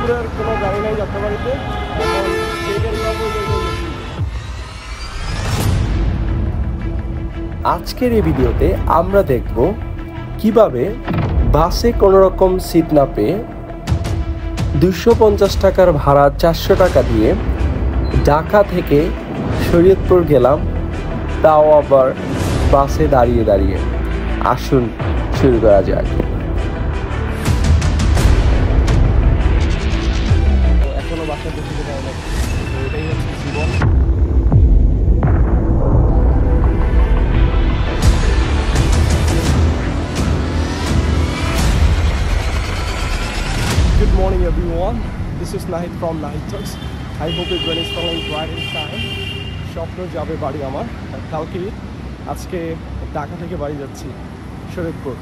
শরীয়তপুরের কোনো গাড়ি নাই যাত্রাবাড়িতে, এখন সেই গাড়ি পাবো। আজকের এই ভিডিওতে আমরা দেখব কিভাবে বাসে কোনো রকম সিট না পেয়ে 250 টাকার ভাড়া 400 টাকা দিয়ে ঢাকা থেকে শরীয়তপুর গেলাম, তাও আবার বাসে দাঁড়িয়ে দাঁড়িয়ে। আসুন শুরু করা যাক। এখনো বাসা পৌঁছতে পারে না, এটাই হচ্ছে জীবন। Good morning everyone, this is Nahid from Nahid Talks. I hope everyone is following right in time. স্বপ্ন যাবে বাড়ি আমার, কালকে আজকে ঢাকা থেকে বাড়ি যাচ্ছি শরীয়তপুর।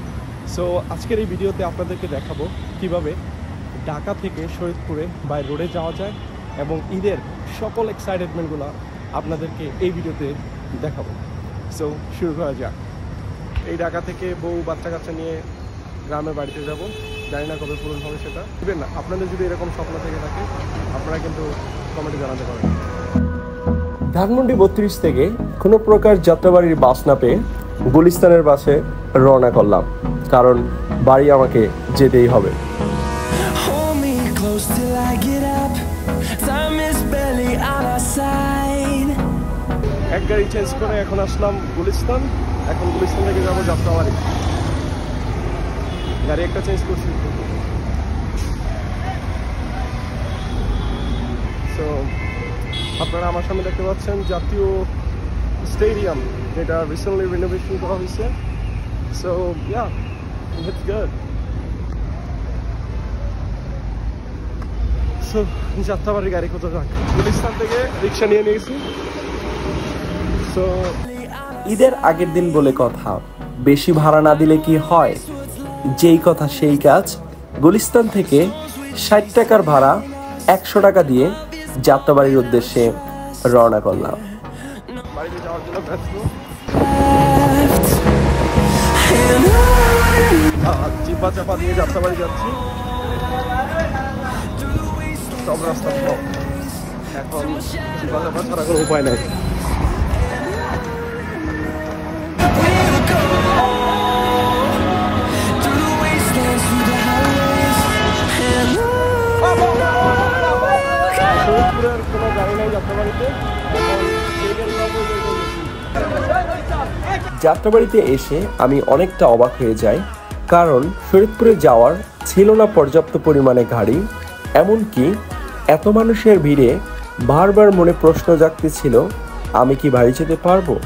সো আজকের এই ভিডিওতে আপনাদেরকে দেখাবো কিভাবে ঢাকা থেকে শরীয়তপুরে বাই রোডে যাওয়া যায় এবং ঈদের সকল এক্সাইটেডমেন্টগুলো আপনাদেরকে এই ভিডিওতে দেখাবো। সো শুরু করা যাক। এই ঢাকা থেকে বউ বাচ্চা কাচ্চা নিয়ে গ্রামের বাড়িতে যাব, জানি না কবে পূরণ হবে সেটা। বুঝবেন না, আপনাদের যদি এরকম স্বপ্ন থেকে থাকে আপনারা কিন্তু কমেন্টে জানাতে পারেন। ধানমন্ডি 32 থেকে কোনো প্রকার যাত্রাবাড়ির বাস না পেয়ে গুলিস্তানের বাসে রওনা করলাম, কারণ বাড়ি আমাকে যেতেই হবে। এক গাড়ি চেঞ্জ করে এখন আসলাম গুলিস্তান। এখন গুলিস্তান থেকে যাবো যাত্রাবাড়ি। গাড়ি একটা চেঞ্জ করছি। সো আপনারা আমার সামনে দেখতে পাচ্ছেন জাতীয় স্টেডিয়াম, যেটা রিসেন্টলি রিনোভেশন করা হয়েছে। So yeah, it's good. So Jatrabari গাড়ি কোথাও যাক। গুলিস্তান থেকে রিক্সা নিয়ে নিয়েছি। সো ঈদের আগের দিন বলে কথা, বেশি ভাড়া না দিলে কি হয়, যেই কথা সেই কাজ। গুলিস্তান থেকে 60 টাকার ভাড়া 100 টাকা দিয়ে যাত্রাবাড়ির উদ্দেশ্যে রওনা করলাম। বাড়িতে যাওয়ার জন্য ব্যস্ত, চিপা চাপা দিয়ে যাত্রাবাড়ি যাচ্ছি। সব রাস্তা এখন চিপা চাপা ছাড়া কোনো উপায় নাই। কোনো গাড়ি নাই যাত্রাবাড়িতে, এখন সেই গাড়ি পাবো। যাত্রাবাড়িতে এসে আমি অনেকটা অবাক হয়ে যাই, কারণ শরীয়তপুরে যাওয়ার ছিল না পর্যাপ্ত পরিমাণে গাড়ি। এমনকি এত মানুষের ভিড়ে বারবার মনে প্রশ্ন জাগতেছিল, আমি কি বাড়ি যেতে পারবো?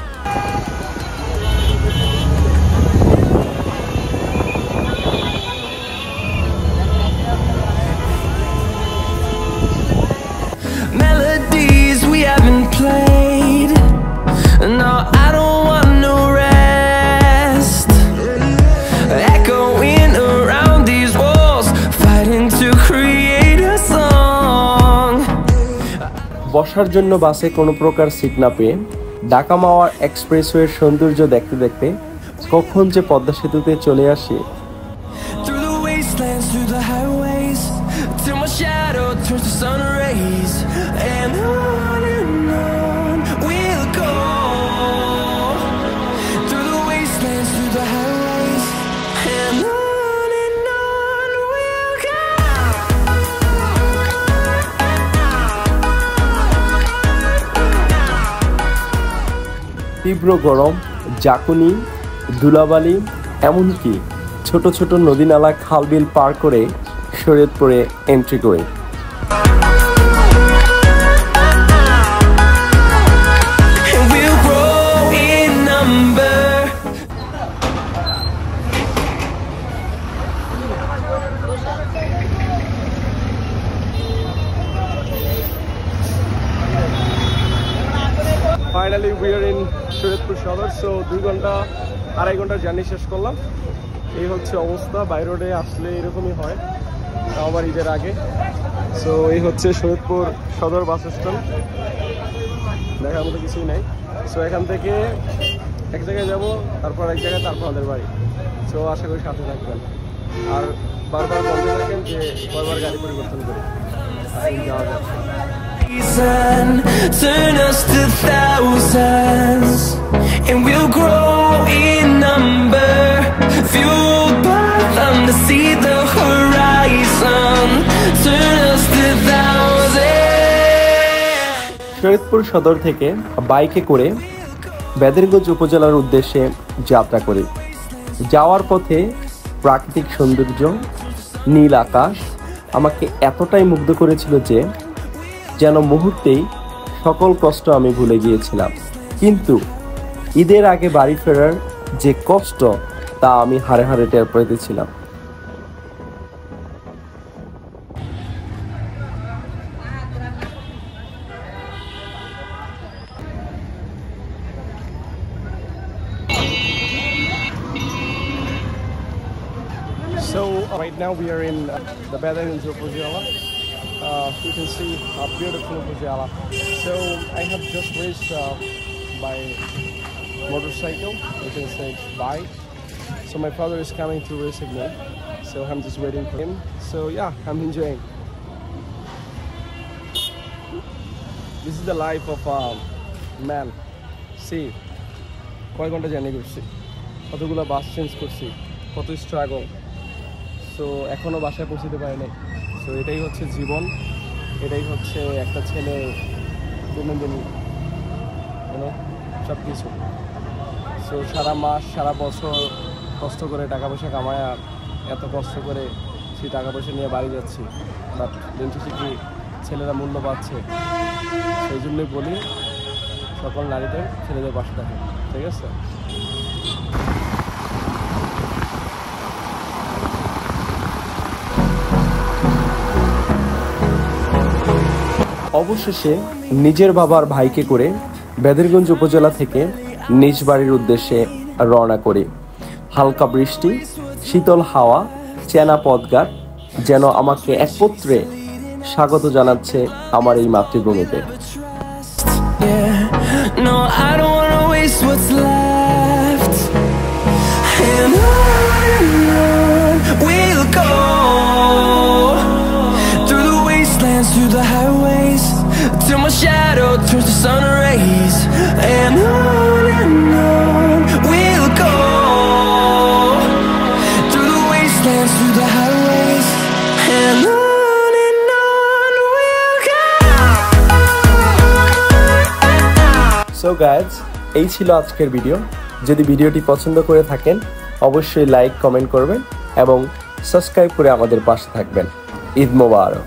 Played. No, I don't want no rest. Echoing around these walls, fighting to create a song. বসার জন্য বাসে কোনো প্রকার সিট না পেয়ে ঢাকা মাওয়া এক্সপ্রেসওয়ের সৌন্দর্য দেখতে দেখতে কখন যে পদ্মা সেতুতে চলে আসি। Through the wastelands, through the highways, till my shadow turns to sun rays, and on we'll go. Through the wastelands, through the highways, and on we'll go. তীব্র গরম, জাকুনি, ধুলাবালি, এমনকি ছোট ছোট নদী নালা খাল বিল পার করে শরীয়তপুরে এন্ট্রি করি। Finally we are in Shariatpur সদর। সো 2-2.5 ঘন্টার জার্নি শেষ করলাম। এই হচ্ছে অবস্থা, বাই রোডে আসলে এরকমই হয়, তাও আবার ঈদের আগে। সো এই হচ্ছে শরীয়তপুর সদর বাস স্ট্যান্ড, দেখার মতো কিছুই নাই। সো এখান থেকে এক জায়গায় যাব, তারপর এক জায়গায়, তারপর আমাদের বাড়ি। সো আশা করি সাথে থাকবেন। আর বারবার বলতে থাকেন যে কয়বার গাড়ি পরিবর্তন করি যাওয়া যাচ্ছে। Turn us to thousands, and we'll grow in number, fueled by them to see the horizon. Turn us to thousands. Shariatpur সদর থেকে বাইকে করে বেদেরগঞ্জ উপজেলার উদ্দেশ্যে যাত্রা করি। যাওয়ার পথে প্রাকৃতিক সৌন্দর্য, নীল আকাশ আমাকে এতটাই মুগ্ধ করেছিল যে যেন মুহূর্তেই সকল কষ্ট আমি ভুলে গিয়েছিলাম। কিন্তু ঈদের আগে বাড়ি ফেরার যে কষ্ট তা আমি হাড়ে হাড়ে টের পেতেছিলাম। So right now we are in the Bedeganj Upazila. You can see a beautiful Upazila. So I have just reached by motorcycle. You can say bike. So my father is coming to receive me. So I'm just waiting for him. So yeah, I'm enjoying. This is the life of a man. See, কয় ঘন্টা journey করছি, কতগুলো বাস change করছি, কত struggle. So এখনও বাসায় পৌঁছতে পারি নাই। সো এটাই হচ্ছে জীবন, এটাই হচ্ছে একটা ছেলে দৈনন্দিন সব কিছু। সো সারা মাস সারা বছর কষ্ট করে টাকা পয়সা কামায়, এত কষ্ট করে সেই টাকা পয়সা নিয়ে বাড়ি যাচ্ছি, বাট দিন শেষে কি ছেলেরা মূল্য পাচ্ছে। সেই জন্যই বলি সকল নারীদের ছেলেদের পাশে থাকে, ঠিক আছে। অবশেষে নিজের বাবার ভাইকে করে বেদেরগঞ্জ উপজেলা থেকে নিজ বাড়ির উদ্দেশ্যে রওনা করি। হালকা বৃষ্টি, শীতল হাওয়া, চেনা পথঘাট যেন আমাকে একত্রে স্বাগত জানাচ্ছে আমার এই মাতৃভূমিতে। No, I don't wanna waste what's left, and on we'll go, through the wastelands, through the highways, till my shadow turns to sun rays, and on we'll go, through the wastelands, through the highways, and on we'll go. So guys, এই ছিল আজকের video. যদি ভিডিওটি পছন্দ করে থাকেন অবশ্যই like, comment করবেন এবং সাবস্ক্রাইব করে আমাদের পাশে থাকবেন। ঈদ মোবারক।